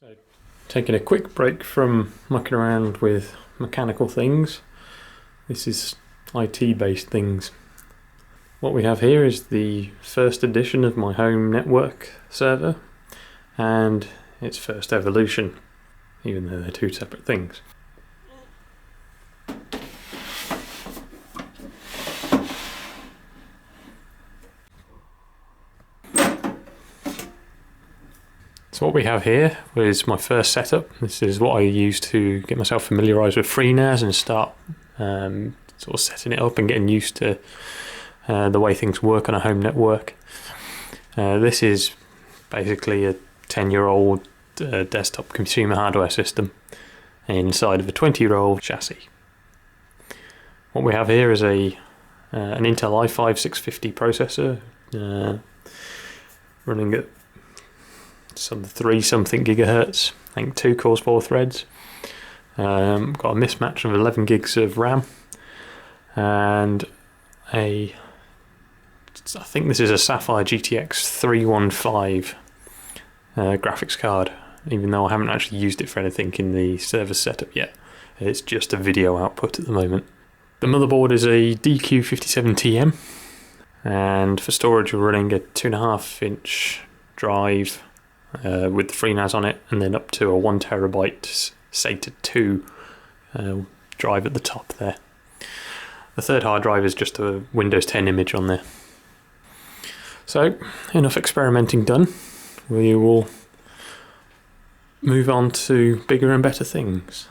So, taking a quick break from mucking around with mechanical things. This is IT based things. What we have here is the first edition of my home network server and its first evolution, even though they're two separate things. So what we have here was my first setup. This is what I used to get myself familiarised with FreeNAS and start sort of setting it up and getting used to the way things work on a home network. This is basically a 10-year-old desktop consumer hardware system inside of a 20-year-old chassis. What we have here is an Intel i5 650 processor running at some 3-something gigahertz, I think 2 cores, 4 threads. Got a mismatch of 11 gigs of RAM and I think this is a Sapphire GTX 315 graphics card, even though I haven't actually used it for anything in the server setup yet. It's just a video output at the moment. The motherboard is a DQ57TM, and for storage we're running a 2.5-inch drive with the FreeNAS on it, and then up to a 1TB SATA 2 drive at the top there. The third hard drive is just a Windows 10 image on there. So, enough experimenting done. We will move on to bigger and better things.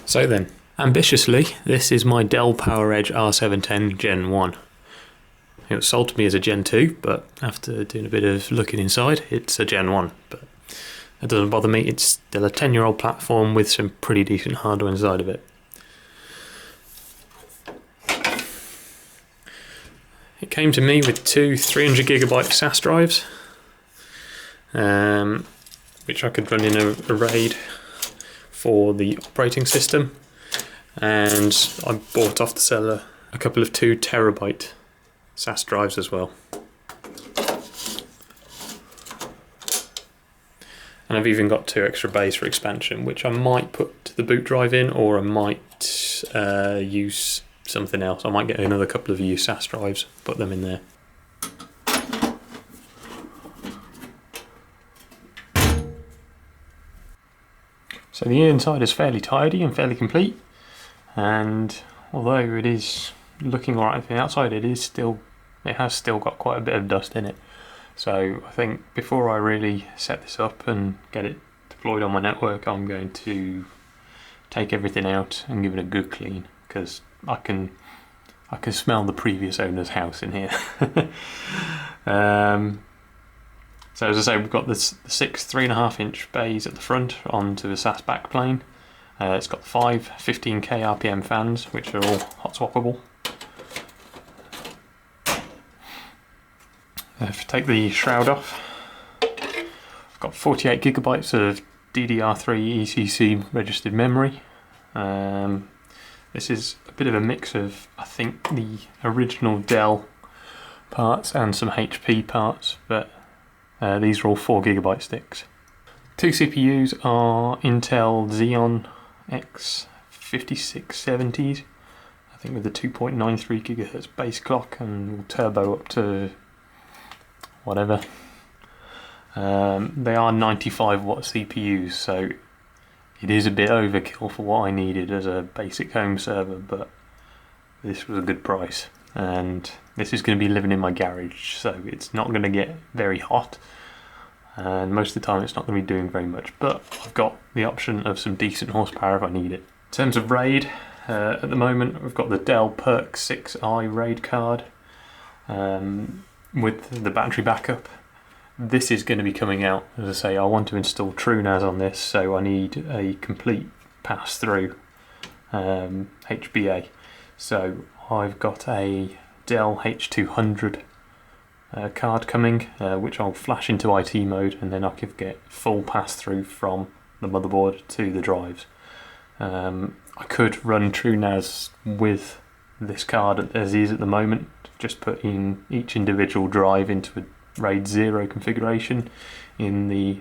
So then, ambitiously, this is my Dell PowerEdge R710 Gen 1. It was sold to me as a Gen 2, but after doing a bit of looking inside, it's a Gen 1. But that doesn't bother me, it's still a 10-year-old platform with some pretty decent hardware inside of it. It came to me with two 300GB SAS drives, which I could run in a RAID for the operating system, and I bought off the seller a couple of 2TB SAS drives as well. And I've even got 2 extra bays for expansion, which I might put the boot drive in, or I might use something else. I might get another couple of used SAS drives, put them in there. So the inside is fairly tidy and fairly complete, and although it is looking alright from the outside, it has still got quite a bit of dust in it. So I think before I really set this up and get it deployed on my network, I'm going to take everything out and give it a good clean, because I can smell the previous owner's house in here. So as I say, we've got the 6 3.5-inch bays at the front onto the SAS backplane. It's got 5 15k RPM fans, which are all hot swappable. If I take the shroud off, I've got 48GB of DDR3 ECC registered memory. This is a bit of a mix of, I think, the original Dell parts and some HP parts, but these are all 4GB sticks. 2 CPUs are Intel Xeon X5670s, I think with a 2.93 GHz base clock and turbo up to whatever. They are 95-watt CPUs, so it is a bit overkill for what I needed as a basic home server, but this was a good price. And this is going to be living in my garage, so it's not going to get very hot, and most of the time it's not going to be doing very much, but I've got the option of some decent horsepower if I need it. In terms of RAID, at the moment we've got the Dell Perk 6i RAID card with the battery backup. This is going to be coming out, as I say. I want to install Truenas on this, so I need a complete pass-through HBA. So I've got a Dell H200 card coming, which I'll flash into IT mode, and then I can get full pass-through from the motherboard to the drives. I could run Truenas with this card as is at the moment, just putting each individual drive into RAID 0 configuration in the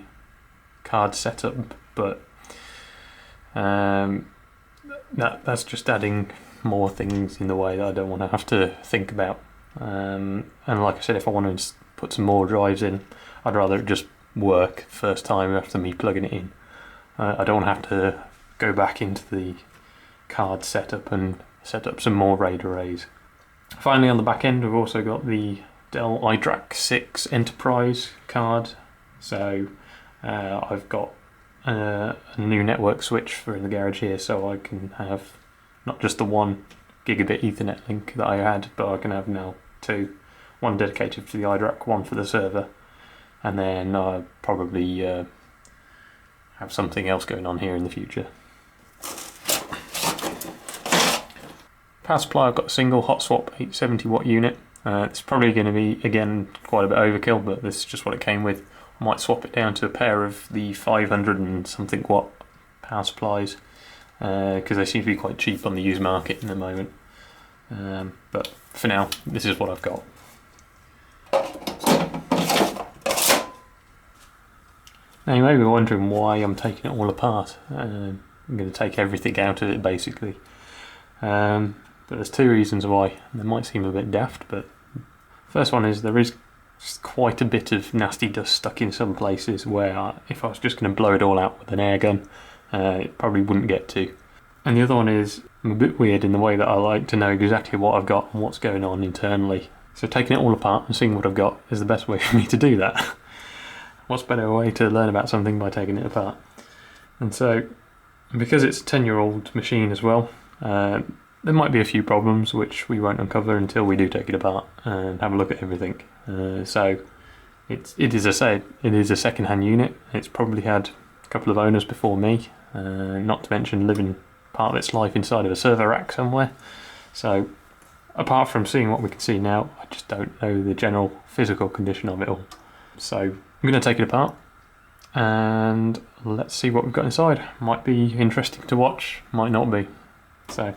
card setup, but that's just adding more things in the way that I don't want to have to think about. And like I said, if I want to put some more drives in, I'd rather it just work first time after me plugging it in. I don't want to have to go back into the card setup and set up some more RAID arrays. Finally, on the back end, we've also got the Dell iDRAC6 Enterprise card. So I've got a new network switch for in the garage here, so I can have not just the 1 gigabit Ethernet link that I had, but I can have now 2. One dedicated to the iDRAC, one for the server, and then I'll probably have something else going on here in the future. Power supply, I've got a single hot swap 870 watt unit. It's probably going to be, again, quite a bit overkill, but this is just what it came with. I might swap it down to a pair of the 500 and something watt power supplies, because they seem to be quite cheap on the used market in the moment. But for now, this is what I've got. Now you may be wondering why I'm taking it all apart. I'm going to take everything out of it basically. But there's 2 reasons why. They might seem a bit daft, but first one is there is quite a bit of nasty dust stuck in some places where if I was just going to blow it all out with an air gun, it probably wouldn't get to. And the other one is I'm a bit weird in the way that I like to know exactly what I've got and what's going on internally. So taking it all apart and seeing what I've got is the best way for me to do that. What's better way to learn about something by taking it apart? And so, because it's a 10-year-old machine as well, there might be a few problems which we won't uncover until we do take it apart and have a look at everything. So it is a second-hand unit. It's probably had a couple of owners before me, not to mention living part of its life inside of a server rack somewhere. So apart from seeing what we can see now, I just don't know the general physical condition of it all. So I'm going to take it apart and let's see what we've got inside. Might be interesting to watch, might not be. So